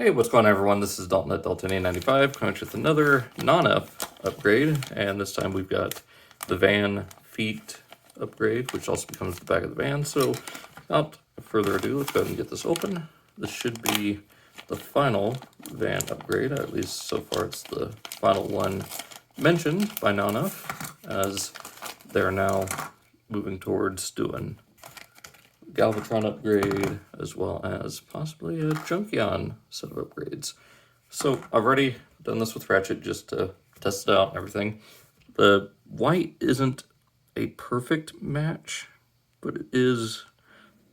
Hey, what's going on, everyone? This is Dalton at Dalton895 coming with another Nonnef upgrade, and this time we've got the van feet upgrade, which also becomes the back of the van. So without further ado, let's go ahead and get this open. This should be the final van upgrade, at least so far it's the final one mentioned by Nonnef, as they're now moving towards doing Galvatron upgrade, as well as possibly a Junkion set of upgrades. So I've already done this with Ratchet just to test it out and everything. The white isn't a perfect match, but it is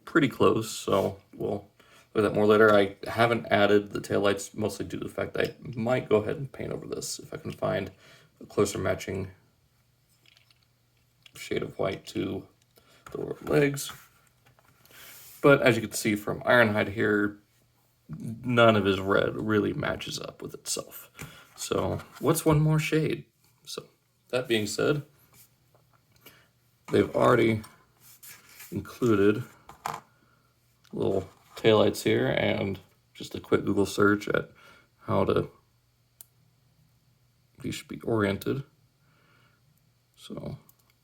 pretty close, so we'll look at that more later. I haven't added the taillights, mostly due to the fact that I might go ahead and paint over this if I can find a closer matching shade of white to the lower legs. But as you can see from Ironhide here, none of his red really matches up with itself. So what's one more shade? So that being said, they've already included little taillights here and just a quick Google search at how these should be oriented. So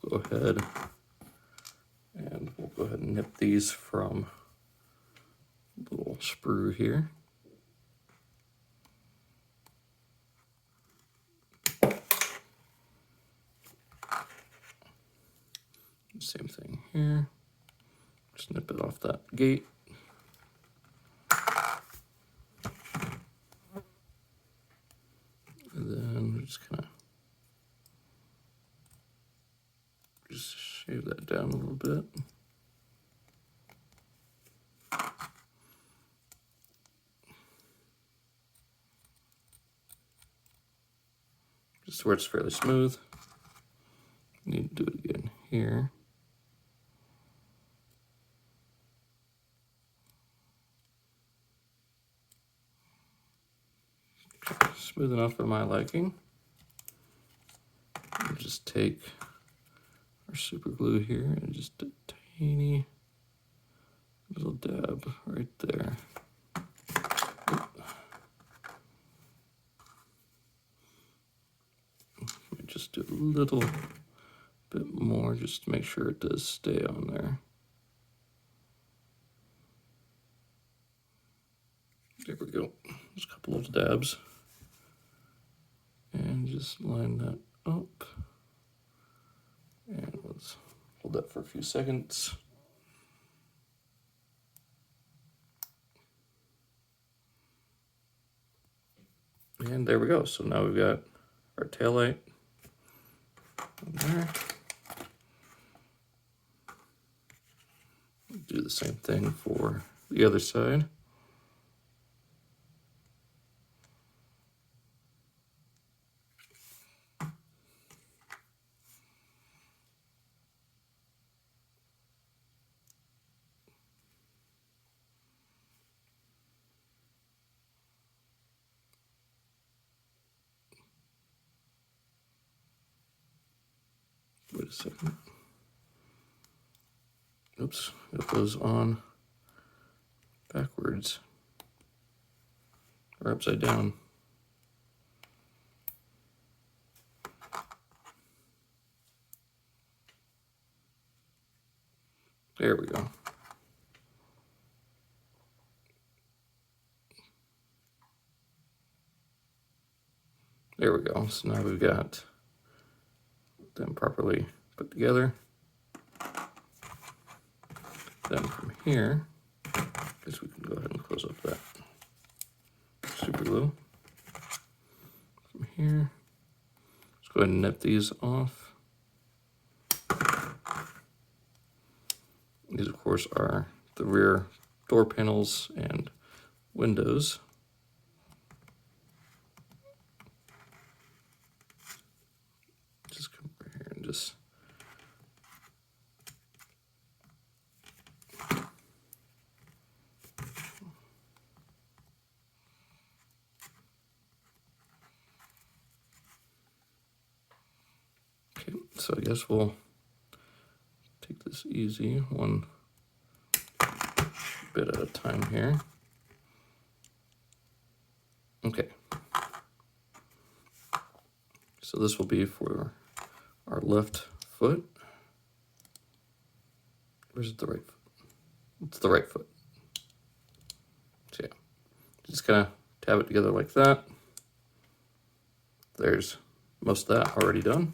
go ahead and we'll go ahead and nip these from the little sprue here. Same thing here. Just nip it off that gate. And then we're just kind of just shave that down a little bit. Just where it's fairly smooth. Need to do it again here. Smooth enough for my liking. We'll just take our super glue here and just a tiny little dab right there. Let me just do a little bit more just to make sure it does stay on there. There we go. Just a couple of dabs. And just line that up. And let's hold that for a few seconds. And there we go. So now we've got our taillight there. Do the same thing for the other side. Wait a second. Oops, it goes on backwards or upside down. There we go. There we go. So now we've got them properly put together. Then from here, I guess we can go ahead and close up that super glue. From here, let's go ahead and nip these off. These, of course, are the rear door panels and windows. Just come over here and just okay, so I guess we'll take this easy, one bit at a time here. Okay. So this will be for our left foot. Where's the right foot? It's the right foot. So yeah, just kind of tab it together like that. There's most of that already done.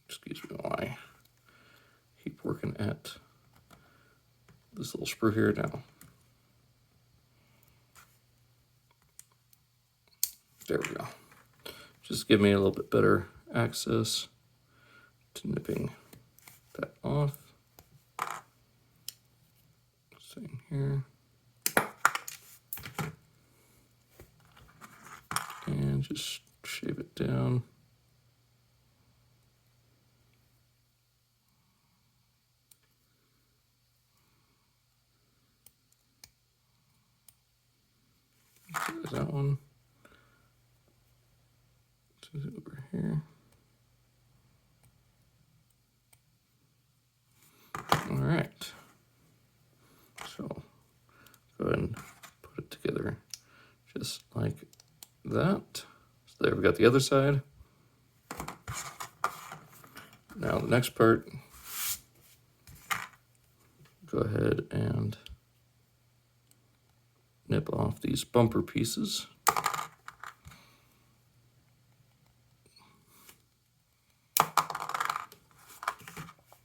Excuse me while I keep working at this little sprue here now. There we go. Just give me a little bit better access to nipping that off. Same here. And just shave it down. There's that one. Over here. All right. So go ahead and put it together just like that. So there we got the other side. Now the next part, go ahead and nip off these bumper pieces.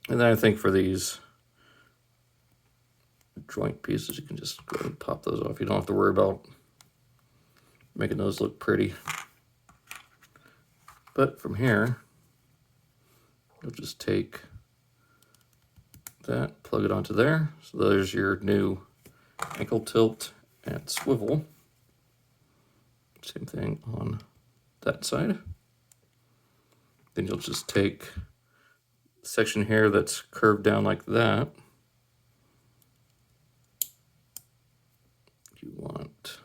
And then I think for these joint pieces, you can just go ahead and pop those off. You don't have to worry about making those look pretty. But from here, you'll just take that, plug it onto there. So there's your new ankle tilt and swivel. Same thing on that side. Then you'll just take the section here that's curved down like that. You want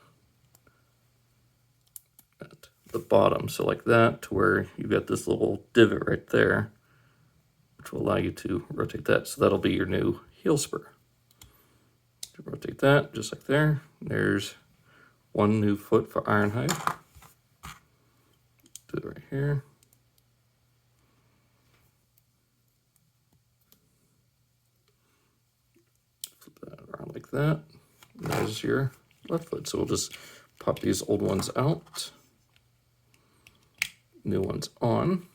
at the bottom, so like that, to where you got this little divot right there, which will allow you to rotate that. So that'll be your new heel spur. Rotate that just like there. There's one new foot for Ironhide. Do it right here. Flip that around like that. And there's your left foot. So we'll just pop these old ones out. New ones on.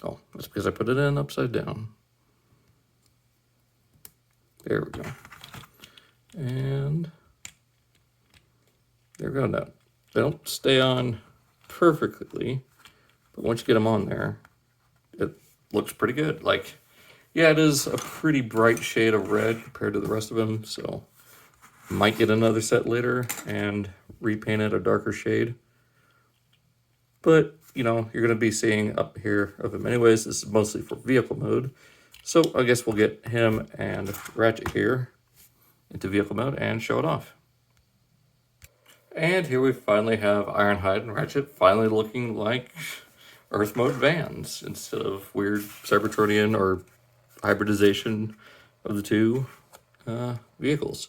Oh, that's because I put it in upside down. There we go. And there we go. Now, they don't stay on perfectly, but once you get them on there, it looks pretty good. Like, yeah, it is a pretty bright shade of red compared to the rest of them, so might get another set later and repaint it a darker shade. But, you know, you're going to be seeing up here of him anyways. This is mostly for vehicle mode. So I guess we'll get him and Ratchet here into vehicle mode and show it off. And here we finally have Ironhide and Ratchet finally looking like Earth mode vans instead of weird Cybertronian or hybridization of the two vehicles.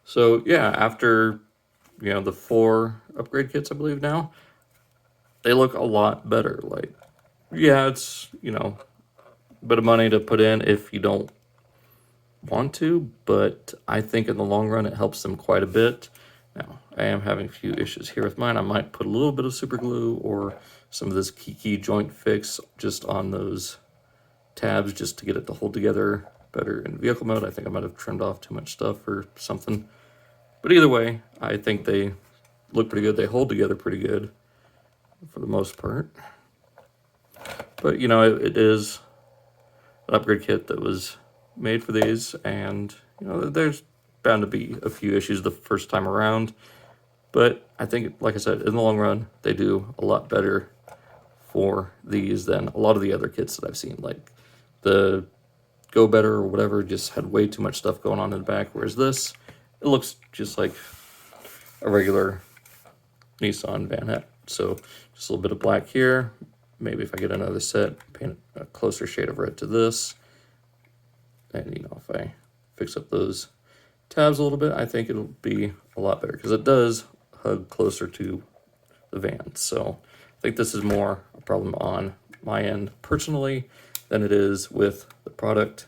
So yeah, after, you know, the 4 upgrade kits, I believe now, they look a lot better. Like, yeah, it's, you know, a bit of money to put in if you don't want to, but I think in the long run it helps them quite a bit. Now, I am having a few issues here with mine. I might put a little bit of super glue or some of this key joint fix just on those tabs just to get it to hold together better in vehicle mode. I think I might have trimmed off too much stuff or something. But either way, I think they look pretty good. They hold together pretty good for the most part. But, you know, it is an upgrade kit that was made for these, and, you know, there's bound to be a few issues the first time around. But I think, like I said, in the long run, they do a lot better for these than a lot of the other kits that I've seen. Like the Go Better or whatever just had way too much stuff going on in the back, whereas this, it looks just like a regular Nissan van hat. So just a little bit of black here. Maybe if I get another set, paint a closer shade of red to this. And, you know, if I fix up those tabs a little bit, I think it'll be a lot better because it does hug closer to the van. So I think this is more a problem on my end personally than it is with the product.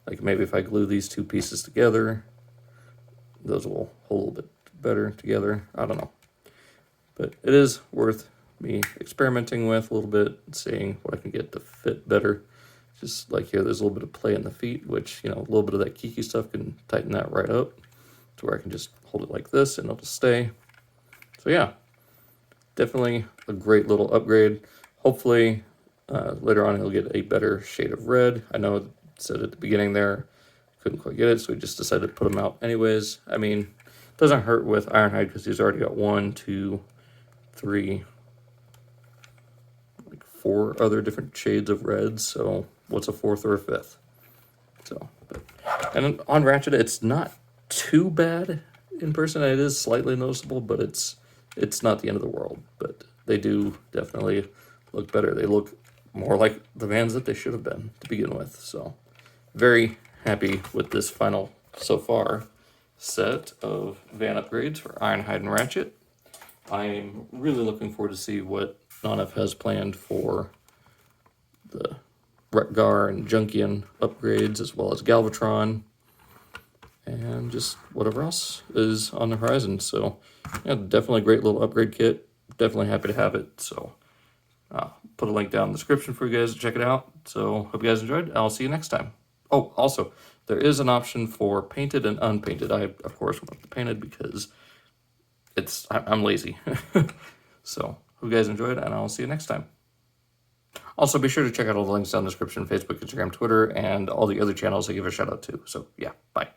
Like maybe if I glue these two pieces together, those will hold a little bit better together. I don't know. But it is worth me experimenting with a little bit, seeing what I can get to fit better. Just like here, there's a little bit of play in the feet, which, you know, a little bit of that Kiki stuff can tighten that right up to where I can just hold it like this and it'll stay. So yeah, definitely a great little upgrade. Hopefully later on he'll get a better shade of red. I know it said at the beginning there, couldn't quite get it, so we just decided to put him out anyways. I mean, it doesn't hurt with Ironhide because he's already got 1, 2, 3, like 4 other different shades of red, so what's a 4th or a 5th? So, but, and on Ratchet, it's not too bad in person. It is slightly noticeable, but it's not the end of the world. But they do definitely look better. They look more like the vans that they should have been to begin with. So very happy with this final, so far, set of van upgrades for Ironhide and Ratchet. I'm really looking forward to see what Nonnef has planned for the Retgar and Junkion upgrades, as well as Galvatron, and just whatever else is on the horizon. So yeah, definitely a great little upgrade kit. Definitely happy to have it. So put a link down in the description for you guys to check it out. So hope you guys enjoyed. I'll see you next time. Oh, also, there is an option for painted and unpainted. I, of course, went with the painted because I'm lazy. So hope you guys enjoyed, and I'll see you next time. Also, be sure to check out all the links down in the description, Facebook, Instagram, Twitter, and all the other channels I give a shout out to. So yeah, bye.